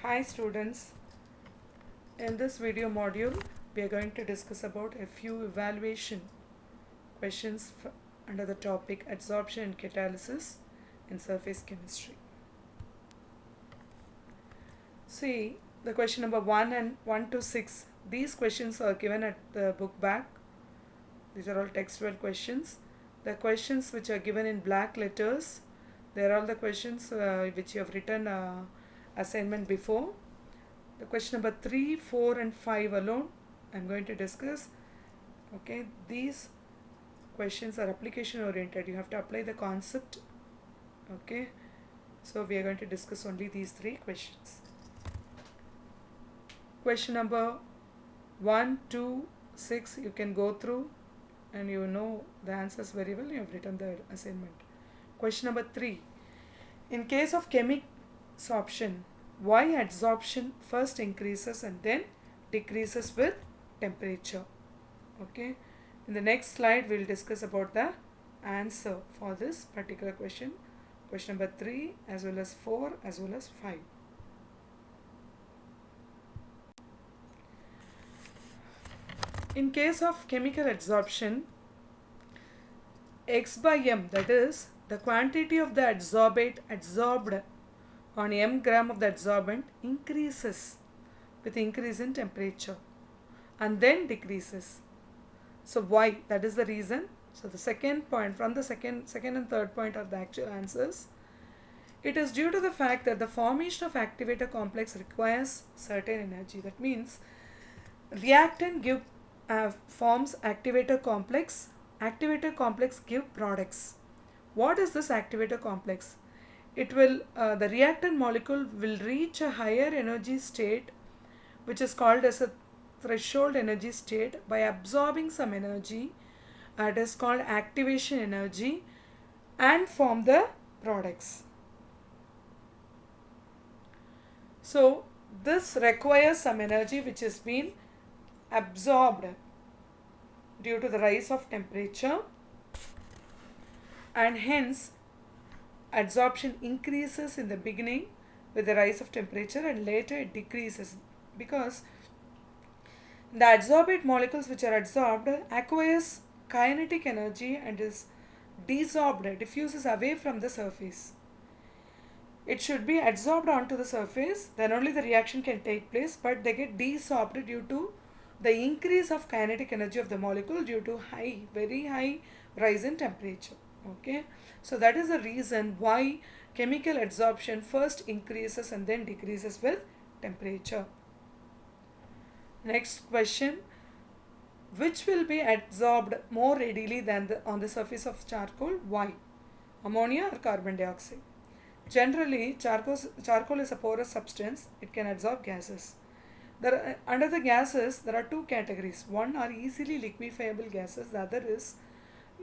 Hi students, in this video module we are going to discuss about a few evaluation questions under the topic adsorption and catalysis in surface chemistry. See the question number 1 and 1 to 6, these questions are given at the book back. These are all textual questions. The questions which are given in black letters, they are all the questions which you have written assignment before. The question number 3, 4 and 5 alone I am going to discuss. Okay, these questions are application oriented. You have to apply the concept. Okay, so we are going to discuss only these 3 questions. Question number 1, 2, 6 you can go through and you know the answers very well. You have written the assignment. Question number 3, in case of chemisorption, why adsorption first increases and then decreases with temperature? Okay, in the next slide we will discuss about the answer for this particular question, question number 3 as well as 4 as well as 5. In case of chemical adsorption, X by M, that is the quantity of the adsorbate adsorbed on m gram of the adsorbent, increases with increase in temperature and then decreases. So why? That is the reason. So the second point, from the second and third point are the actual answers. It is due to the fact that the formation of activator complex requires certain energy. That means reactant forms activator complex. Activator complex give products. What is this activator complex? It will the reactant molecule will reach a higher energy state, which is called as a threshold energy state, by absorbing some energy. It is called activation energy, and form the products. So this requires some energy which has been absorbed due to the rise of temperature, and hence adsorption increases in the beginning with the rise of temperature and later it decreases, because the adsorbate molecules which are adsorbed acquires kinetic energy and is desorbed, diffuses away from the surface. It should be adsorbed onto the surface, then only the reaction can take place, but they get desorbed due to the increase of kinetic energy of the molecule due to very high rise in temperature. Okay, so that is the reason why chemical adsorption first increases and then decreases with temperature. Next question, which will be adsorbed more readily than on the surface of charcoal? Why? Ammonia or carbon dioxide? Generally, charcoal is a porous substance. It can absorb gases. Under the gases, there are 2 categories. One are easily liquefiable gases. The other is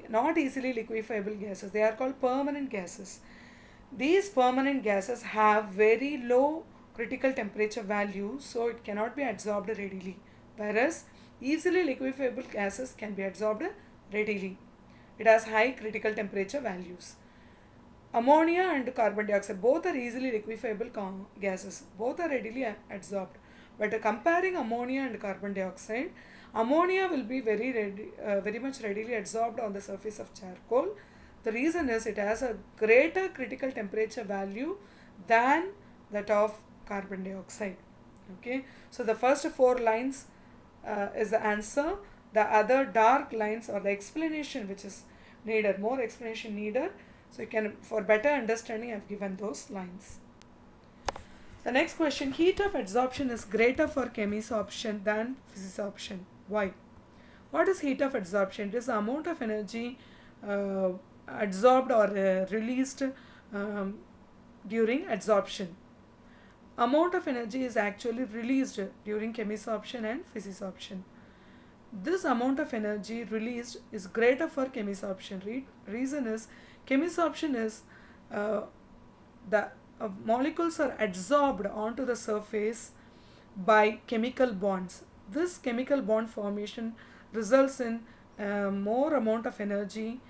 not easily liquefiable gases. They are called permanent gases. These permanent gases have very low critical temperature value, so it cannot be absorbed readily. Whereas easily liquefiable gases can be absorbed readily. It has high critical temperature values. Ammonia and carbon dioxide, both are easily liquefiable gases. Both are readily adsorbed. But comparing ammonia and carbon dioxide, ammonia will be very much readily adsorbed on the surface of charcoal. The reason is it has a greater critical temperature value than that of carbon dioxide. Okay, so the first 4 lines is the answer. The other dark lines are the explanation which is needed, more explanation needed. So you can, for better understanding, I have given those lines. The next question, heat of adsorption is greater for chemisorption than physisorption. Why? What is heat of adsorption? It is the amount of energy adsorbed or released during adsorption. Amount of energy is actually released during chemisorption and physisorption. This amount of energy released is greater for chemisorption. Reason is chemisorption is the molecules are adsorbed onto the surface by chemical bonds. This chemical bond formation results in more amount of energy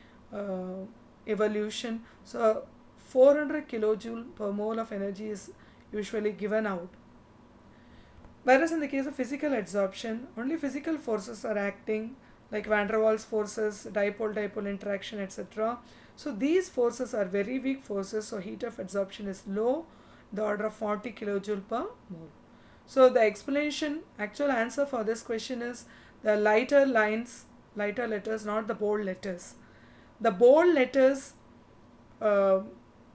evolution. So 400 kilojoule per mole of energy is usually given out. Whereas in the case of physical adsorption, only physical forces are acting, like van der Waals forces, dipole-dipole interaction, etc. So these forces are very weak forces, so heat of adsorption is low, the order of 40 kilojoule per mole. So the explanation, actual answer for this question is the lighter lines, lighter letters, not the bold letters. The bold letters, uh,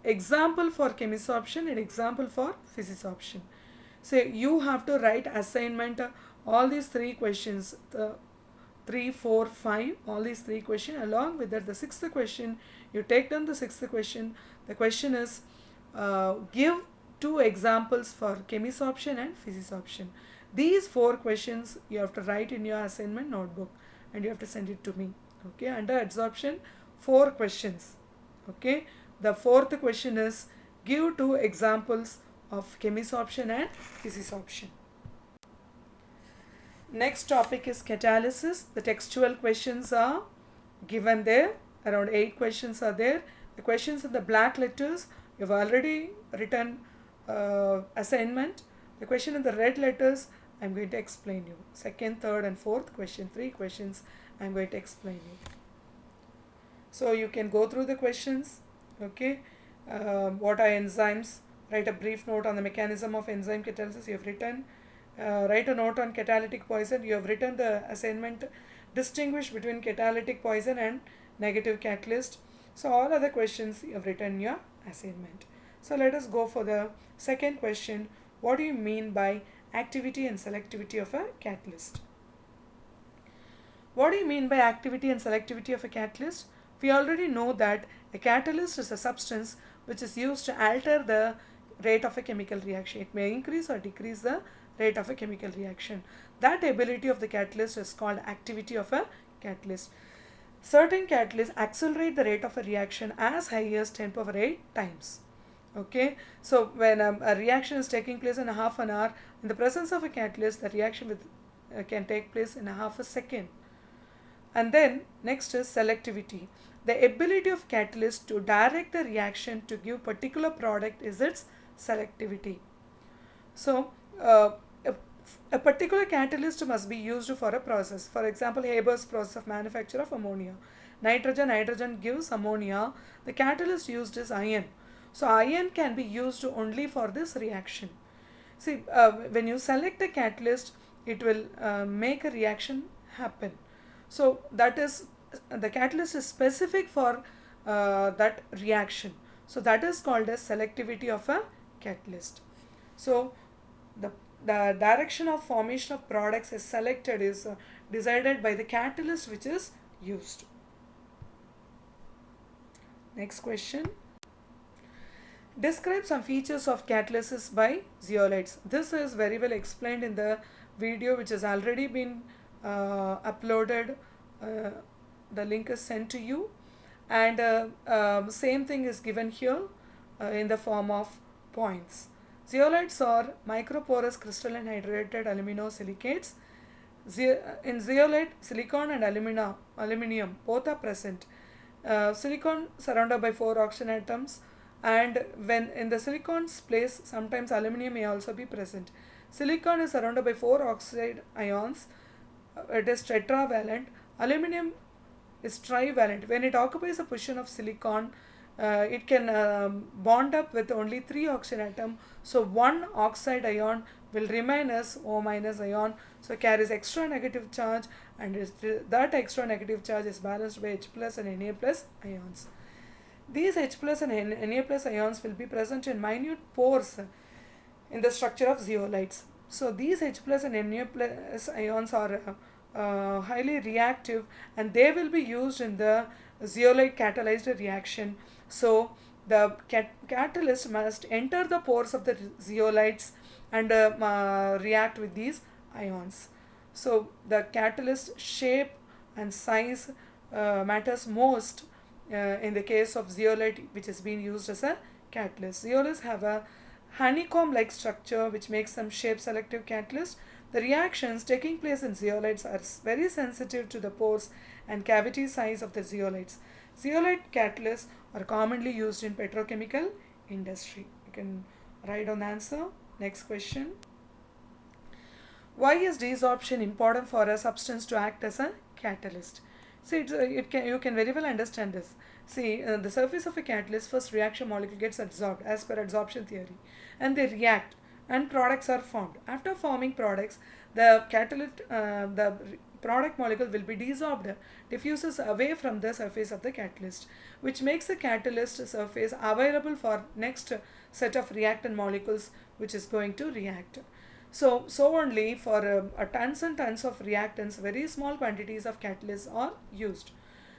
example for chemisorption and example for physisorption. So you have to write assignment, all these three questions, the 3, 4, 5, all these three questions. Along with that, the sixth question, you take down the sixth question. The question is, give two examples for chemisorption and physisorption. These four questions you have to write in your assignment notebook and you have to send it to me. Okay, under adsorption, four questions. Okay, the fourth question is, give two examples of chemisorption and physisorption. Next topic is catalysis. The textual questions are given there. Around 8 questions are there. The questions in the black letters, you've already written assignment. The question in the red letters, I'm going to explain you. Second, third and fourth question, 3 questions, I'm going to explain you. So you can go through the questions. Okay, what are enzymes? Write a brief note on the mechanism of enzyme catalysis. You have written. Write a note on catalytic poison. You have written the assignment. Distinguish between catalytic poison and negative catalyst. So all other questions you have written in your assignment. So let us go for the second question. What do you mean by activity and selectivity of a catalyst? What do you mean by activity and selectivity of a catalyst? We already know that a catalyst is a substance which is used to alter the rate of a chemical reaction. It may increase or decrease the rate of a chemical reaction. That ability of the catalyst is called activity of a catalyst. Certain catalysts accelerate the rate of a reaction as high as 10 power 8 times. Okay, so when a reaction is taking place in a half an hour, in the presence of a catalyst, the reaction can take place in a half a second. And then next is selectivity. The ability of catalyst to direct the reaction to give particular product is its selectivity. So a particular catalyst must be used for a process. For example, Haber's process of manufacture of ammonia. Nitrogen gives ammonia. The catalyst used is iron. So iron can be used only for this reaction. See, when you select a catalyst, it will make a reaction happen. So that is, the catalyst is specific for that reaction. So that is called as selectivity of a catalyst. So the direction of formation of products is selected, is decided by the catalyst which is used. Next question. Describe some features of catalysis by zeolites. This is very well explained in the video which has already been uploaded. The link is sent to you, and same thing is given here in the form of points. Zeolites are microporous crystalline hydrated aluminosilicates. In zeolite, silicon and aluminium both are present. Silicon surrounded by 4 oxygen atoms, and when in the silicon's place, sometimes aluminium may also be present. Silicon is surrounded by 4 oxide ions. It is tetravalent. Aluminium is trivalent. When it occupies a position of silicon, it can bond up with only 3 oxygen atom. So one oxide ion will remain as O minus ion. So carries extra negative charge, and that extra negative charge is balanced by H plus and Na plus ions. These H plus and Na plus ions will be present in minute pores in the structure of zeolites. So these H plus and Na plus ions are highly reactive, and they will be used in the zeolite catalyzed reaction. So the catalyst must enter the pores of the zeolites and react with these ions. So the catalyst shape and size matters most in the case of zeolite which is being used as a catalyst. Zeolites have a honeycomb like structure which makes them shape selective catalyst. The reactions taking place in zeolites are very sensitive to the pores and cavity size of the zeolites. Zeolite catalysts are commonly used in petrochemical industry. You can write on the answer. Next question. Why is desorption important for a substance to act as a catalyst? See, you can very well understand this. See, the surface of a catalyst, first reaction molecule gets adsorbed as per adsorption theory, and they react, and products are formed. After forming products, the product molecule will be desorbed, diffuses away from the surface of the catalyst, which makes the catalyst surface available for next set of reactant molecules which is going to react. So only for tons and tons of reactants, very small quantities of catalysts are used.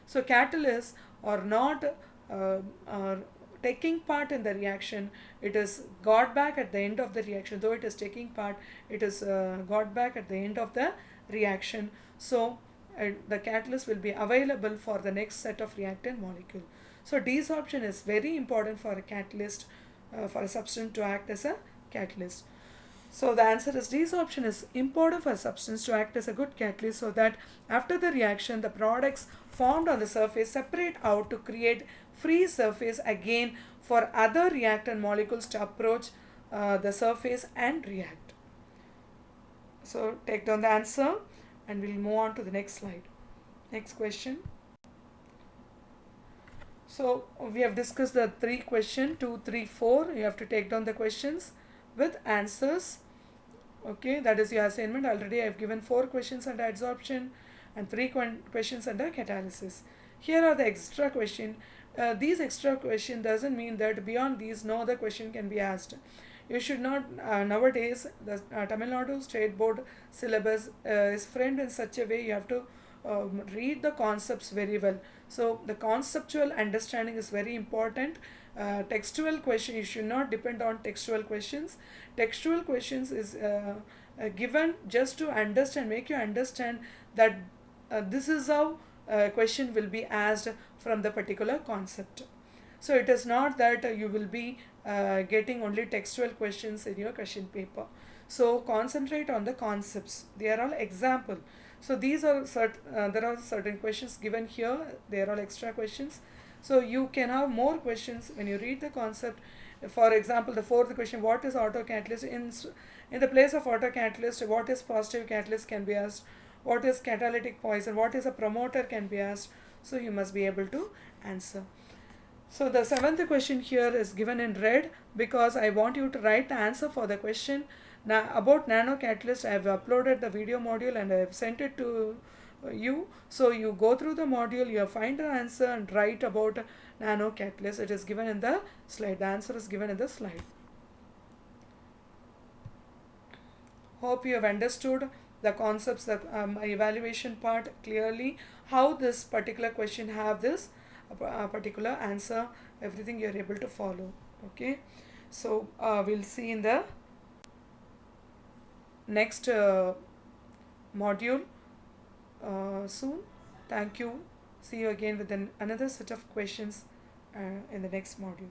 So catalysts are not uh, are taking part in the reaction. It is got back at the end of the reaction. Though it is taking part, it is got back at the end of the reaction. So the catalyst will be available for the next set of reactant molecule. So desorption is very important for a catalyst, for a substance to act as a catalyst. So the answer is desorption is important for a substance to act as a good catalyst, so that after the reaction the products formed on the surface separate out to create free surface again for other reactant molecules to approach the surface and react. So take down the answer and we'll move on to the next slide. Next question. So we have discussed the 3 question 2, 3, 4. You have to take down the questions with answers. Okay, that is your assignment. Already I have given 4 questions under adsorption and 3 questions under catalysis. Here are the extra question. These extra question doesn't mean that beyond these no other question can be asked. You should not, nowadays the Tamil Nadu State Board syllabus is framed in such a way you have to read the concepts very well. So the conceptual understanding is very important. Textual question, you should not depend on textual questions. Textual questions is given just to understand, make you understand that this is how a question will be asked from the particular concept. So it is not that you will be getting only textual questions in your question paper. So concentrate on the concepts. They are all example. So these are there are certain questions given here. They are all extra questions. So you can have more questions when you read the concept. For example, the 4th question, what is autocatalyst? In the place of autocatalyst, what is positive catalyst can be asked. What is catalytic poison? What is a promoter can be asked. So you must be able to answer. So the 7th question here is given in red because I want you to write the answer for the question. Now about nanocatalyst, I have uploaded the video module and I have sent it to you. So you go through the module, you find the answer and write about nanocatalyst. It is given in the slide. The answer is given in the slide. Hope you have understood the concepts, the evaluation part clearly, how this particular question have this particular answer, everything you are able to follow. Okay, so we'll see in the next module soon. Thank you. See you again with another set of questions in the next module.